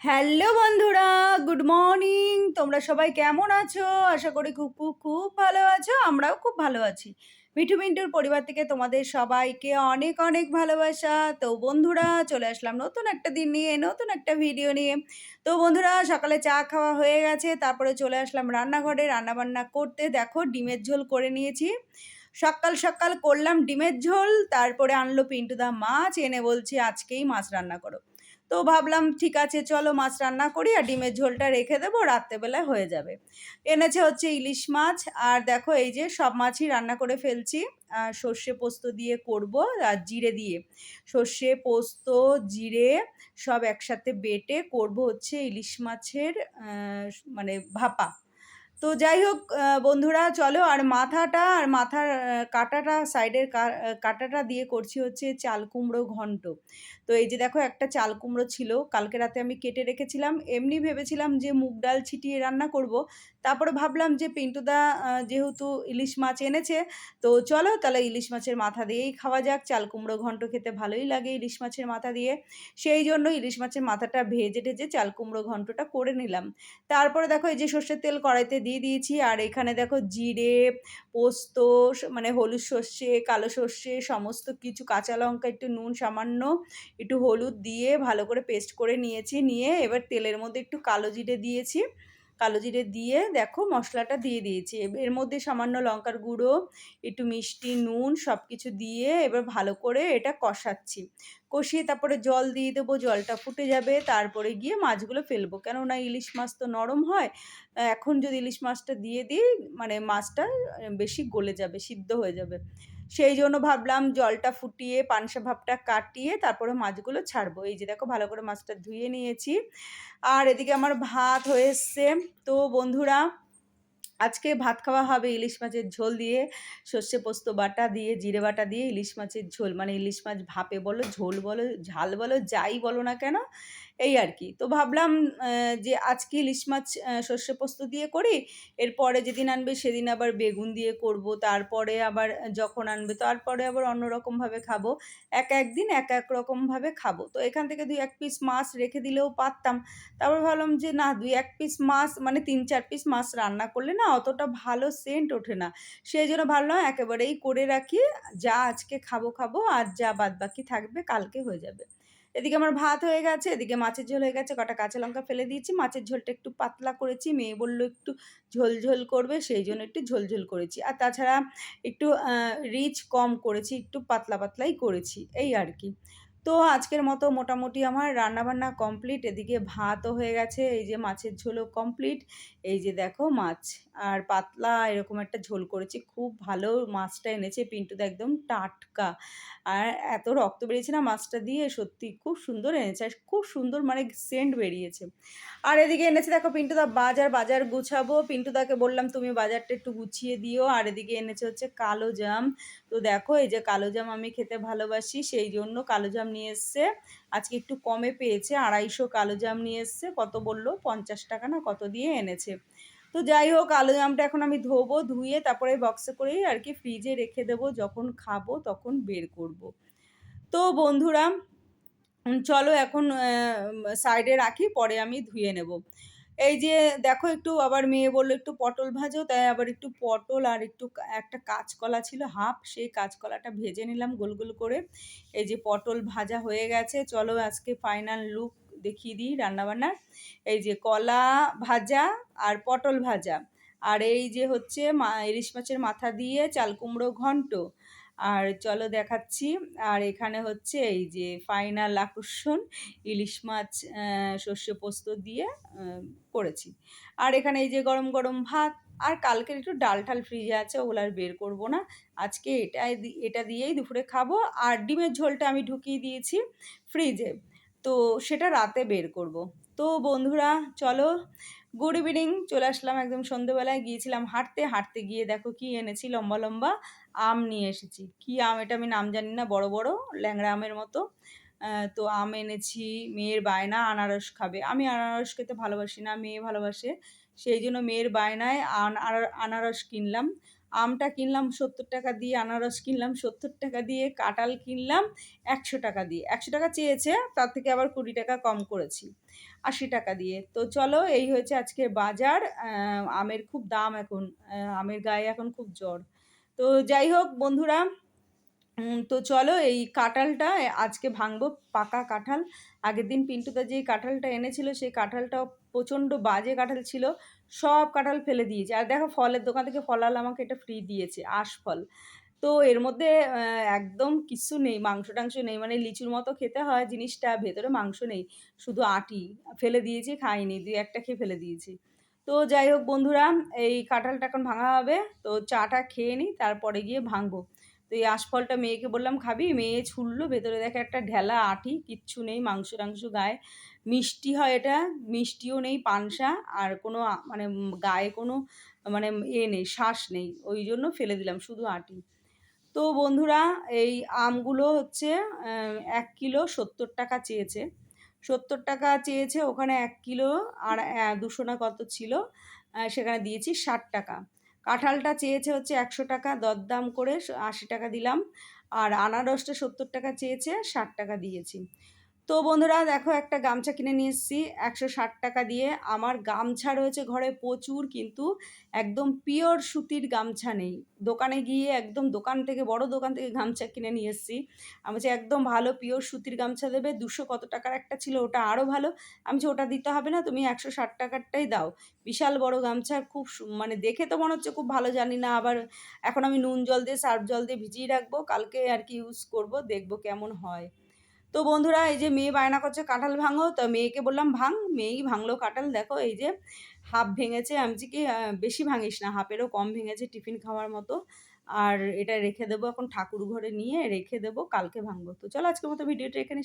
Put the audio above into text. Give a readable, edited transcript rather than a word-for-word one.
Hello বন্ধুরা, good morning. তোমরা সবাই কেমন আছো? আশা করি খুব খুব খুব ভালো আছো। আমরাও খুব ভালো আছি। মিঠু মিন্টুর পরিবার থেকে তোমাদের সবাইকে অনেক অনেক ভালোবাসা। তো বন্ধুরা, চলে আসলাম নতুন একটা দিন নিয়ে, নতুন একটা ভিডিও নিয়ে। তো বন্ধুরা, সকালে চা খাওয়া হয়ে গেছে, তারপরে চলে আসলাম রান্নাঘরে রান্নাবান্না করতে। দেখো, ডিমের ঝোল করে নিয়েছি। সকাল সকাল করলাম ডিমের ঝোল, তারপরে আনলো পিন্টুদা মাছ, এনে বলছি আজকেই মাছ রান্না করো। তো ভাবলাম ঠিক আছে, চলো মাছ রান্না করি, আর ডিমের ঝোলটা রেখে দেবো, রাত্রেবেলা হয়ে যাবে। এনেছে হচ্ছে ইলিশ মাছ। আর দেখো, এই যে সব মাছই রান্না করে ফেলছি। সর্ষে পোস্ত দিয়ে করব, আর জিরে দিয়ে, সর্ষে পোস্ত জিরে সব একসাথে বেটে করব হচ্ছে ইলিশ মাছের মানে ভাপা। তো যাই হোক, বন্ধুরা চলো, আর মাথার কাঁটাটা, সাইডের কাঁটাটা দিয়ে করছি হচ্ছে চাল কুমড়ো ঘন্ট। তো এই যে দেখো, একটা চাল কুমড়ো ছিল, কালকে রাতে আমি কেটে রেখেছিলাম। এমনি ভেবেছিলাম যে মুগ ডাল ছিটিয়ে রান্না করব। তারপরে ভাবলাম যে পিন্টুদা যেহেতু ইলিশ মাছ এনেছে, তো চলো তাহলে ইলিশ মাছের মাথা দিয়েই খাওয়া যাক। চাল কুমড়ো ঘন্ট খেতে ভালোই লাগে ইলিশ মাছের মাথা দিয়ে। সেই জন্য ইলিশ মাছের মাথাটা ভেজে টেজে চাল কুমড়ো ঘন্টটা করে নিলাম। তারপরে দেখো, এই যে সর্ষের তেল কড়াইতে দিয়ে দিয়েছি, আর এখানে দেখো জিরে, পোস্ত, মানে হলুদ সর্ষে, কালো সর্ষে, সমস্ত কিছু, কাঁচা লঙ্কা, একটু নুন সামান্য, একটু হলুদ দিয়ে ভালো করে পেস্ট করে নিয়েছি। নিয়ে এবার তেলের মধ্যে একটু কালো জিরে দিয়েছি। কালো জিরে দিয়ে দেখো মশলাটা দিয়ে দিয়েছি। এর মধ্যে সামান্য লঙ্কার গুঁড়ো, একটু মিষ্টি, নুন সব কিছু দিয়ে এবার ভালো করে এটা কষাচ্ছি। কষিয়ে তারপরে জল দিয়ে দেবো, জলটা ফুটে যাবে, তারপরে গিয়ে মাছগুলো ফেলবো, কেননা ইলিশ মাছ তো নরম হয়। এখন যদি ইলিশ মাছটা দিয়ে দিই, মানে মাছটা বেশি গলে যাবে, সিদ্ধ হয়ে যাবে। সেই জন্য ভাবলাম জলটা ফুটিয়ে পানসা ভাবটা কাটিয়ে তারপরে মাছগুলো ছাড়বো। এই যে দেখো, ভালো করে মাছটা ধুয়ে নিয়েছি। আর এদিকে আমার ভাত হয়ে এসছে। তো বন্ধুরা, আজকে ভাত খাওয়া হবে ইলিশ মাছের ঝোল দিয়ে, সর্ষে পোস্ত বাটা দিয়ে, জিরে বাটা দিয়ে ইলিশ মাছের ঝোল, মানে ইলিশ মাছ ভাপে বলো, ঝোল বলো, ঝাল বলো, যাই বলো না কেন, এই আর কি। তো ভাবলাম যে আজকে ইলিশ মাছ সর্ষে পোস্ত দিয়ে করি, এরপরে যেদিন আনবে সেদিন আবার বেগুন দিয়ে করব, তারপরে আবার যখন আনবে তারপরে আবার অন্য রকমভাবে খাবো। এক একদিন এক এক রকমভাবে খাবো। তো এখান থেকে 2-1 পিস মাছ রেখে দিলেও পারতাম। তারপর ভাবলাম যে না, 2-1 পিস মাছ মানে 3-4 পিস মাছ রান্না করলে না অতটা ভালো সেন্ট ওঠে না। সেই জন্য ভাবলাম একেবারেই করে রাখি, যা আজকে খাবো খাবো, আর যা বাদবাকি থাকবে কালকে হয়ে যাবে। এদিকে আমার ভাত হয়ে গেছে, এদিকে মাছের ঝোল হয়ে গেছে, কটা কাঁচা লঙ্কা ফেলে দিয়েছি। মাছের ঝোলটা একটু পাতলা করেছি, মেয়ে বললো একটু ঝোল ঝোল করবে, সেই জন্য একটু ঝোল ঝোল করেছি। আর তাছাড়া একটু রিচ কম করেছি, একটু পাতলা পাতলাই করেছি, এই আর কি। তো আজকের মতো মোটামুটি আমার রান্নাবান্না কমপ্লিট। এদিকে ভাতও হয়ে গেছে, এই যে মাছের ঝোলও কমপ্লিট। এই যে দেখো মাছ, আর পাতলা এরকম একটা ঝোল করেছি। খুব ভালো মাছটা এনেছে পিন্টুদা, একদম টাটকা। আর এত রক্ত বেরিয়েছে না মাছটা দিয়ে, সত্যি খুব সুন্দর এনেছে, আর খুব সুন্দর মানে সেন্ট বেরিয়েছে। আর এদিকে এনেছে দেখো পিন্টুদা বাজার গুছাবো। পিন্টুদাকে বললাম তুমি বাজারটা একটু গুছিয়ে দিও। আর এদিকে এনেছে হচ্ছে কালো জাম। তো দেখো, এই যে কালো জাম আমি খেতে ভালোবাসি, সেই জন্য কালো জাম নিয়ে এসছে। আজকে একটু কমে পেয়েছে, 250 কালো জাম নিয়ে এসছে। কত বললো, 50 টাকা না কত দিয়ে এনেছে। তো যাই হোক, কালো জামটা এখন আমি ধোবো, ধুয়ে তারপরে বক্সে করেই আর কি ফ্রিজে রেখে দেবো, যখন খাবো তখন বের করব। তো বন্ধুরা, চলো এখন সাইডে রাখি, পরে আমি ধুয়ে নেব। এই যে দেখো, একটু আবার মেয়ে বললো একটু পটল ভাজো, তাই আবার একটু পটল আর একটু একটা কাঁচকলা ছিল হাফ, সেই কাঁচকলাটা ভেজে নিলাম গোল গোল করে। এই যে পটল ভাজা হয়ে গেছে। চলো আজকে ফাইনাল লুক দেখিয়ে দিই রান্নাবান্নার। এই যে কলা ভাজা আর পটল ভাজা, আর এই যে হচ্ছে ইলিশ মাছের মাথা দিয়ে চাল কুমড়ো ঘন্ট। আর চলো দেখাচ্ছি। আর এখানে হচ্ছে এই যে ফাইনাল আকর্ষণ, ইলিশ মাছ সর্ষে পোস্ত দিয়ে করেছি। আর এখানে এই যে গরম গরম ভাত। আর কালকের একটু ডাল ঠাল ফ্রিজে আছে, ওগুলো আর বের করবো না। আজকে এটা দিয়েই দুপুরে খাবো। আর ডিমের ঝোলটা আমি ঢুকিয়ে দিয়েছি ফ্রিজে, তো সেটা রাতে বের করব। তো বন্ধুরা চলো, গুড ইভিনিং। চলে আসলাম একদম সন্ধেবেলায়, গিয়েছিলাম হাঁটতে, হাঁটতে গিয়ে দেখো কি এনেছি, লম্বা লম্বা আম নিয়ে এসেছি। কি আম এটা আমি নাম জানি না, বড় বড় ল্যাংড়া আমের মতো। তো আম এনেছি, মেয়ের বায়না আনারস খাবে। আমি আনারস খেতে ভালোবাসি না, মেয়ে ভালোবাসে, সেই জন্য মেয়ের বায়নায় আনারস কিনলাম। আমটা কিনলাম ৭০ টাকা দিয়ে, আনারস কিনলাম ৭০ টাকা দিয়ে, কাঁঠাল কিনলাম ১০০ টাকা দিয়ে। ১০০ টাকা চেয়েছে, তার থেকে আবার ২০ টাকা কম করেছি, ৮০ টাকা দিয়ে। তো চলো এই হয়েছে আজকের বাজার। আমের খুব দাম এখন, আমের গায়ে এখন খুব জ্বর। তো যাই হোক বন্ধুরা, তো চলো এই কাঁঠালটা আজকে ভাঙবো, পাকা কাঁঠাল। আগের দিন পিন্টুদা যেই কাঁঠালটা এনেছিল সেই কাঁঠালটাও প্রচণ্ড বাজে কাঁঠাল ছিল, সব কাঁঠাল ফেলে দিয়েছে। আর দেখো ফলের দোকান থেকে ফলাল আমাকে এটা ফ্রি দিয়েছে, আঁশফল। তো এর মধ্যে একদম কিচ্ছু নেই, মাংস-টাংস নেই, মানে লিচুর মতো খেতে হয় জিনিসটা, ভেতরে মাংস নেই, শুধু আঁটি। ফেলে দিয়েছি, খাইনি, ২-১টা খেয়ে ফেলে দিয়েছি। তো যাই হোক বন্ধুরা, এই কাঁঠালটা এখন ভাঙা হবে, তো চাটা খেয়ে নিই তারপরে গিয়ে ভাঙবো। তো এই আঁশফলটা মেয়েকে বললাম খাবি, মেয়ে ছুঁড়লো, ভেতরে দেখে একটা ঢেলা আঁটি, কিচ্ছু নেই, মাংস-টাংস গায়ে। মিষ্টি হয় এটা, মিষ্টিও নেই, পানসা, আর কোনো মানে গায়ে কোনো মানে নেই, শাঁস নেই, ওই জন্য ফেলে দিলাম, শুধু আঁটি। তো বন্ধুরা, এই আমগুলো হচ্ছে ১ কিলো ৭০ টাকা চেয়েছে। ৭০ টাকা চেয়েছে, ওখানে ১ কিলো আর ২০০ না কত ছিল, সেখানে দিয়েছি ৬০ টাকা। কাঁঠালটা চেয়েছে হচ্ছে ১০০ টাকা, দরদাম করে ৮০ টাকা দিলাম। আর আনারসটা ৭০ টাকা চেয়েছে, ৬০ টাকা দিয়েছি। তো বন্ধুরা দেখো, একটা গামছা কিনে নিয়ে এসেছি ১৬০ টাকা দিয়ে। আমার গামছা রয়েছে ঘরে প্রচুর, কিন্তু একদম পিওর সুতির গামছা নেই। দোকানে গিয়ে একদম দোকান থেকে, বড় দোকান থেকে গামছা কিনে নিয়ে এসেছি। আমি বলছি একদম ভালো পিওর সুতির গামছা দেবে, ২০০ কত টাকার একটা ছিল, ওটা আরও ভালো। আমি বলছি ওটা দিতে হবে না, তুমি ১৬০ টাকারটাই দাও। বিশাল বড় গামছা, খুব মানে দেখে তো মনে হচ্ছে খুব ভালো, জানি না আবার। এখন আমি নুন জল দিয়ে, সার্ফ জল দিয়ে ভিজিয়ে রাখবো, কালকে আর কি ইউজ করব, দেখবো কেমন হয়। তো বন্ধুরা, এই যে মেয়ে বায়না করছে কাঁঠাল ভাঙো, তো মেয়েকে বললাম ভাঙ, মেয়েই ভাঙলো কাঁঠাল। দেখো এই যে হাফ ভেঙেছে, আমি বলছি কি বেশি ভাঙিস না, হাফেরও কম ভেঙেছে, টিফিন খাওয়ার মতো। আর এটা রেখে দেবো এখন, ঠাকুর ঘরে নিয়ে রেখে দেবো, কালকে ভাঙবো। তো চলো আজকের মতো ভিডিওটা এখানে